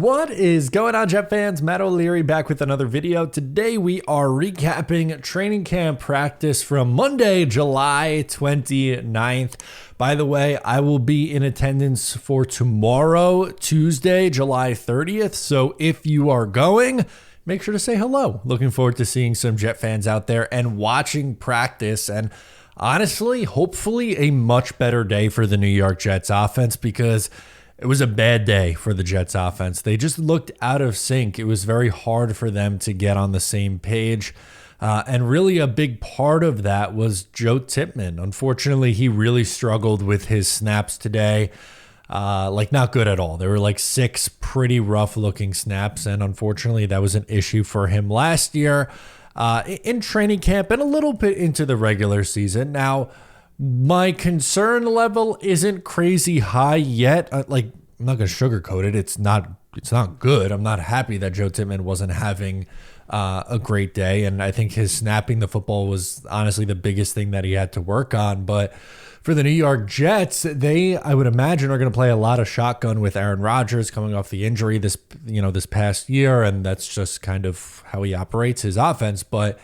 What is going on, Jet fans? Matt O'Leary back with another video. Today we are recapping training camp practice from Monday, July 29th. By the way, I will be in attendance for tomorrow, Tuesday, July 30th. So if you are going, make sure to say hello. Looking forward to seeing some Jet fans out there and watching practice. And honestly, hopefully a much better day for the New York Jets offense, because it was a bad day for the Jets offense. They just looked out of sync. It was very hard for them to get on the same page. And really a big part of that was Joe Tippmann. Unfortunately, he really struggled with his snaps today. Not good at all. There were like 6 pretty rough looking snaps. And unfortunately, that was an issue for him last year in training camp and a little bit into the regular season. Now, my concern level isn't crazy high yet. I'm not going to sugarcoat it. It's not good. I'm not happy that Joe Tippmann wasn't having a great day. And I think his snapping the football was honestly the biggest thing that he had to work on. But for the New York Jets, I would imagine, are going to play a lot of shotgun with Aaron Rodgers coming off the injury this past year. And that's just kind of how he operates his offense. But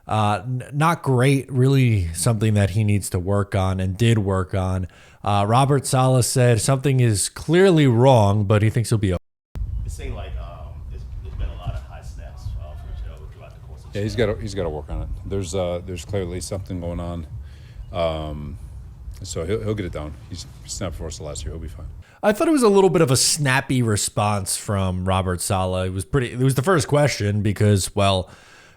not great, really something that he needs to work on and did work on. Robert Saleh said something is clearly wrong, but he thinks he'll be okay. It seemed like there's been a lot of high snaps for Joe throughout the course of the he's got to work on it. There's clearly something going on. So he'll get it down. He's snapped for us last year. He'll be fine. I thought it was a little bit of a snappy response from Robert Saleh. It was the first question because, well,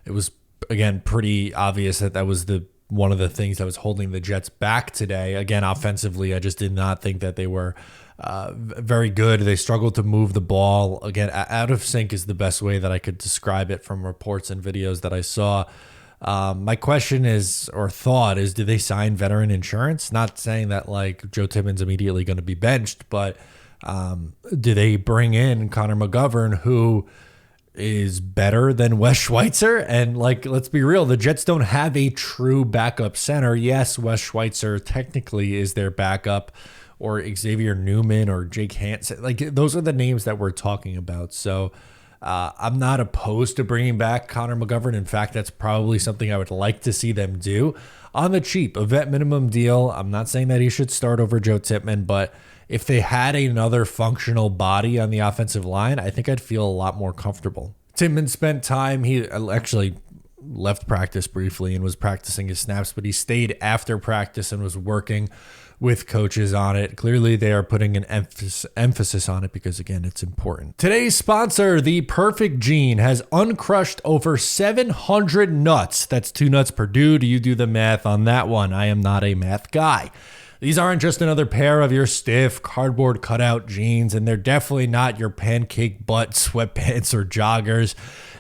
it was again pretty obvious that was one of the things that was holding the Jets back today. Again, offensively, I just did not think that they were very good. They struggled to move the ball. Again, out of sync is the best way that I could describe it from reports and videos that I saw. My question is, or thought is, do they sign veteran insurance? Not saying that like Joe Tippmann's immediately going to be benched, but do they bring in Connor McGovern, who is better than Wes Schweitzer? And let's be real, the Jets don't have a true backup center. Yes, Wes Schweitzer technically is their backup, or Xavier Newman or Jake Hansen. Those are the names that we're talking about. So I'm not opposed to bringing back Connor McGovern. In fact, that's probably something I would like to see them do on the cheap, a vet minimum deal. I'm not saying that he should start over Joe Tippmann, but if they had another functional body on the offensive line, I think I'd feel a lot more comfortable. Tippmann spent time. He actually left practice briefly and was practicing his snaps, but he stayed after practice and was working with coaches on it. Clearly, they are putting an emphasis on it because, again, it's important. Today's sponsor, The Perfect Gene, has uncrushed over 700 nuts. That's 2 nuts per dude. You do the math on that one. I am not a math guy. These aren't just another pair of your stiff cardboard cutout jeans, and they're definitely not your pancake butt sweatpants or joggers.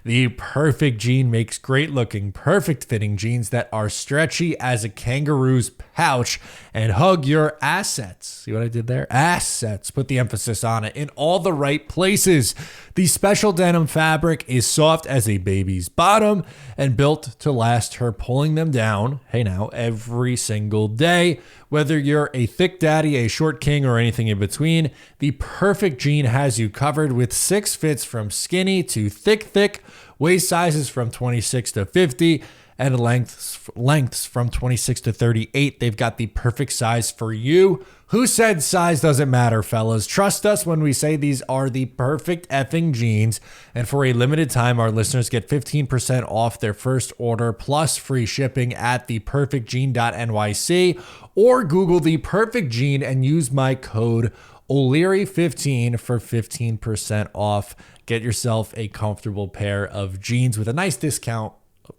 The Perfect Gene makes great looking, perfect fitting jeans that are stretchy as a kangaroo's pouch and hug your assets. See what I did there? Assets. Put the emphasis on it in all the right places. The special denim fabric is soft as a baby's bottom and built to last her pulling them down, hey now, every single day. Whether you're a thick daddy, a short king, or anything in between, the Perfect Gene has you covered with 6 fits from skinny to thick, waist sizes from 26 to 50, and lengths from 26 to 38. They've got the perfect size for you. Who said size doesn't matter, fellas? Trust us when we say these are the perfect effing jeans. And for a limited time, our listeners get 15% off their first order plus free shipping at theperfectgene.nyc, or Google The Perfect Gene and use my code O'Leary15 for 15% off. Get yourself a comfortable pair of jeans with a nice discount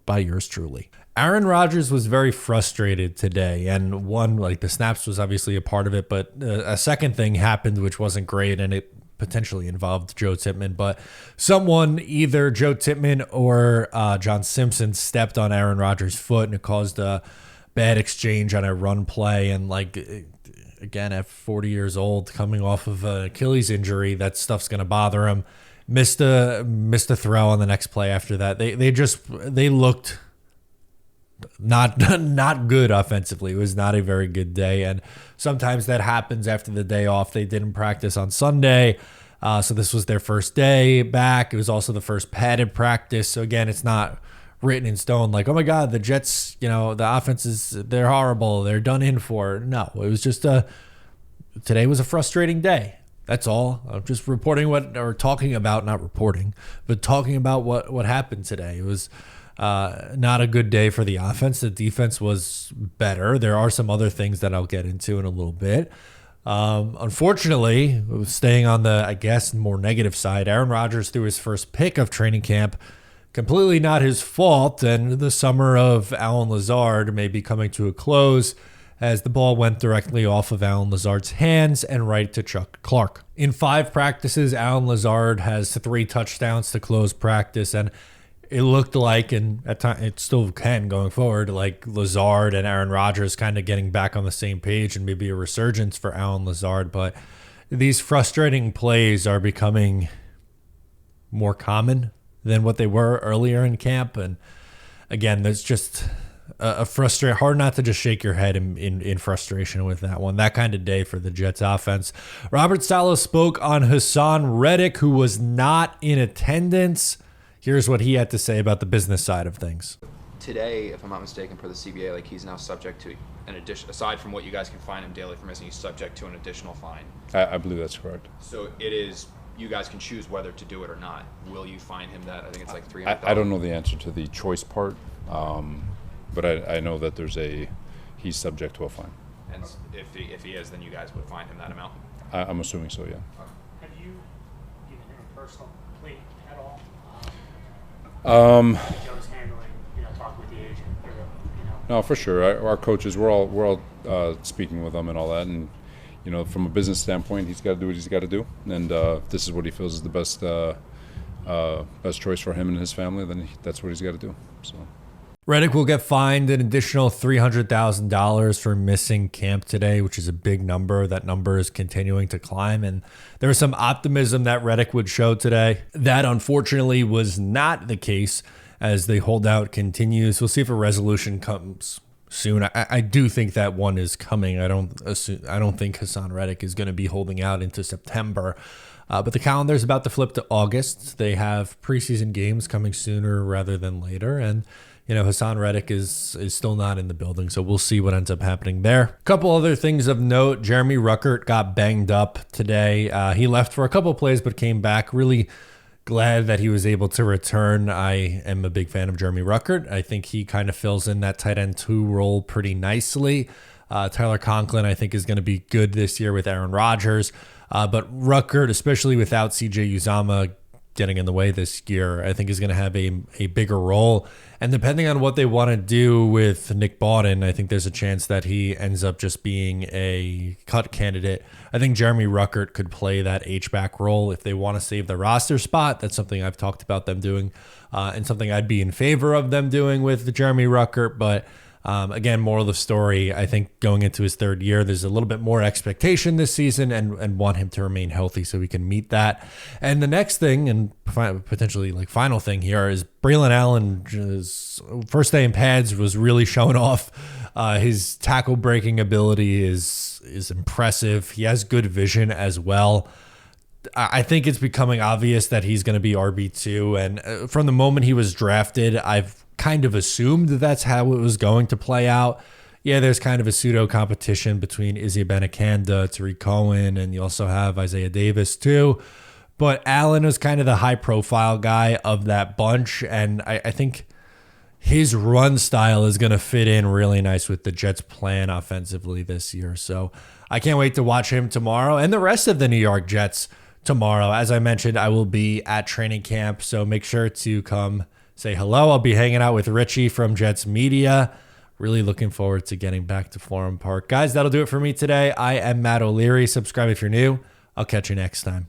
by yours truly. Aaron Rodgers was very frustrated today, and the snaps was obviously a part of it, but a second thing happened which wasn't great, and it potentially involved Joe Tippmann, but someone, either Joe Tippmann or John Simpson, stepped on Aaron Rodgers' foot, and it caused a bad exchange on a run play. And again, at 40 years old, coming off of an Achilles injury, that stuff's going to bother him. Missed a throw on the next play after that. They looked not good offensively. It was not a very good day, and sometimes that happens after the day off. They didn't practice on Sunday. So this was their first day back. It was also the first padded practice. So again, it's not written in stone like, oh my God, the Jets, the offense they're horrible. They're done in for. No, it was just today was a frustrating day. That's all. I'm just reporting talking about what happened today. It was not a good day for the offense. The defense was better. There are some other things that I'll get into in a little bit. Unfortunately, staying on the, I guess, more negative side, Aaron Rodgers threw his first pick of training camp. Completely not his fault, and the summer of Allen Lazard may be coming to a close as the ball went directly off of Allen Lazard's hands and right to Chuck Clark. In 5 practices, Allen Lazard has 3 touchdowns to close practice, and it looked like, and at times it still can going forward, like Lazard and Aaron Rodgers kind of getting back on the same page and maybe a resurgence for Allen Lazard. But these frustrating plays are becoming more common than what they were earlier in camp. And again, there's just hard not to just shake your head in frustration with that one. That kind of day for the Jets offense. Robert Saleh spoke on Hassan Ridge, who was not in attendance. Here's what he had to say about the business side of things. Today, if I'm not mistaken, per the CBA, like he's now subject to an addition, aside from what you guys can fine him daily for missing, he's subject to an additional fine. I believe that's correct. So it is, you guys can choose whether to do it or not. Will you fine him that? I think it's like $300,000. I don't know the answer to the choice part, but I know that he's subject to a fine. And if he is, then you guys would fine him that amount? I'm assuming so, yeah. Have you given him a personal plea at all? Joe's handling, talking with the agent. No, for sure. Our coaches, we're all speaking with them and all that, and from a business standpoint, he's got to do what he's got to do, and if this is what he feels is the best choice for him and his family, then that's what he's got to do. So. Riddick will get fined an additional $300,000 for missing camp today, which is a big number. That number is continuing to climb, and there was some optimism that Riddick would show today. That, unfortunately, was not the case as the holdout continues. We'll see if a resolution comes soon. I do think that one is coming. I don't think Hassan Ridge is going to be holding out into September. But the calendar is about to flip to August. They have preseason games coming sooner rather than later, and Hassan Ridge is still not in the building, so we'll see what ends up happening there. A couple other things of note. Jeremy Ruckert got banged up today. He left for a couple plays but came back. Really glad that he was able to return. I am a big fan of Jeremy Ruckert. I think he kind of fills in that tight end 2 role pretty nicely. Tyler Conklin, I think, is going to be good this year with Aaron Rodgers. But Ruckert, especially without CJ Uzomah getting in the way this year, I think is going to have a bigger role. And depending on what they want to do with Nick Bawden, I think there's a chance that he ends up just being a cut candidate. I think Jeremy Ruckert could play that H-back role if they want to save the roster spot. That's something I've talked about them doing and something I'd be in favor of them doing with Jeremy Ruckert. But again, moral of the story, I think going into his 3rd year, there's a little bit more expectation this season and want him to remain healthy so we can meet that. And the next thing, and potentially final thing here, is Braylon Allen's first day in pads was really showing off. His tackle breaking ability is impressive. He has good vision as well. I think it's becoming obvious that he's going to be RB2. And from the moment he was drafted, I've kind of assumed that's how it was going to play out. Yeah, there's kind of a pseudo competition between Izzy Abanikanda, Tariq Cohen, and you also have Isaiah Davis too. But Allen is kind of the high profile guy of that bunch. And I think his run style is going to fit in really nice with the Jets' plan offensively this year. So I can't wait to watch him tomorrow and the rest of the New York Jets tomorrow. As I mentioned, I will be at training camp, so make sure to come say hello. I'll be hanging out with Richie from Jets Media. Really looking forward to getting back to Florham Park. Guys, that'll do it for me today. I am Matt O'Leary. Subscribe if you're new. I'll catch you next time.